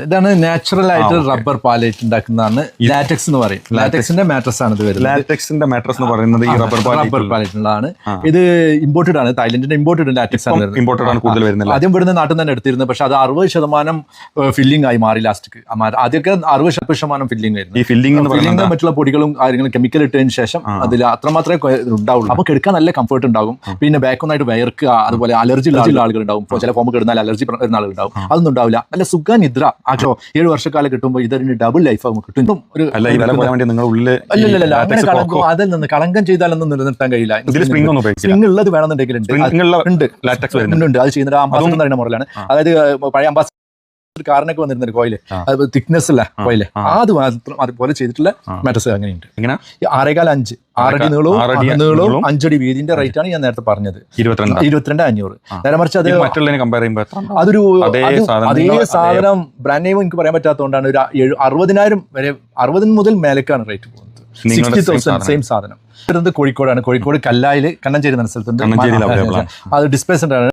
ഇതാണ് നാച്ചുറൽ ആയിട്ട് റബ്ബർ പാലേറ്റ് ഉണ്ടാക്കുന്നതാണ് ലാറ്റക്സ് എന്ന് പറയും. ലാറ്റക്സിന്റെ മാട്രസ് ആണ് ഇത് വരുന്നത്. ലാറ്റക്സിന്റെ മാട്രസ് എന്ന് പറയുന്നത് ഈ റബ്ബർ പാലേറ്റുള്ളതാണ്. ഇത് ഇമ്പോർട്ടഡ് ആണ്, തായ്ലൻഡിന്റെ ഇമ്പോർട്ടഡ് ലാറ്റക്സ് ആണ്. ഇമ്പോർട്ടഡ് ആണ് കൂടുതൽ വരുന്നത്. ആദ്യം ഇവിടുന്ന് നാട്ടിൽ തന്നെ എടുത്തിരുന്നത്, പക്ഷെ അത് 60% ഫില്ലിംഗ് ആയി മാറി ലാസ്റ്റ്. ആദ്യമൊക്കെ 60% ഫില്ലിംഗ് ആയിരുന്നു. ഈ ഫില്ലിംഗ് മറ്റുള്ള പൊടികളും കാര്യങ്ങളും കെമിക്കൽ ഇട്ടതിന് ശേഷം അതിൽ അത്രമാത്രമേ ഉണ്ടാവുള്ളൂ. അപ്പൊ എടുക്കാൻ നല്ല കംഫർട്ട് ഉണ്ടാകും. പിന്നെ ബാക്കൊന്നായിട്ട് വയർക്ക്, അതുപോലെ അലർജി ഉള്ള ആളുകൾ ഉണ്ടാവും. ചില ഫോം കിടന്നാൽ അലർജി വരുന്ന ആളുകൾ ഉണ്ടാവും. അതൊന്നും ഉണ്ടാവില്ല. നല്ല സുഖ നിദ്ര ആക്കോ 7 വർഷക്കാലം കിട്ടുമ്പോൾ ഇതിന് ഡബിൾ ലൈഫ് ആകും കിട്ടും. അതിൽ നിന്ന് കളങ്കം ചെയ്താലൊന്നും നിലനിർത്താൻ കഴിയില്ല. സ്പ്രിംഗ് ഉള്ളത് വേണമെന്നുണ്ടെങ്കിൽ ഉണ്ട്. അത് ചെയ്യുന്നത് അംബാസഡർ എന്ന് പറയുന്ന മോഡലാണ്. അതായത് പഴയ അംബാസഡർ കാറിനൊക്കെ വന്നിരുന്ന കോയില്, അത് തിക്നെസ് അല്ല കോയില്, അത് മാത്രം അതുപോലെ ചെയ്തിട്ടുള്ള മാട്രസ് അങ്ങനെയുണ്ട്. 6.5 6 അടി നീളവും 5 അടി വീതിന്റെ റേറ്റ് ആണ് ഞാൻ നേരത്തെ പറഞ്ഞത്, 22,500. നേരെ മറിച്ച് അത് അതൊരു അതേ സാധനം ബ്രാൻഡ് നെയിം എനിക്ക് പറയാൻ പറ്റാത്തതുകൊണ്ടാണ് ഒരു 60,000 വരെ, 60 മുതൽ മേലേക്കാണ് റേറ്റ് പോകുന്നത്. 60,000 സെയിം സാധനം. കോഴിക്കോടാണ്. കോഴിക്കോട് കല്ലായിൽ കണ്ണഞ്ചേരി എന്ന സ്ഥലത്തുണ്ട്. അത് ഡിസ്പ്ലേസ്മെന്റ് ആണ്.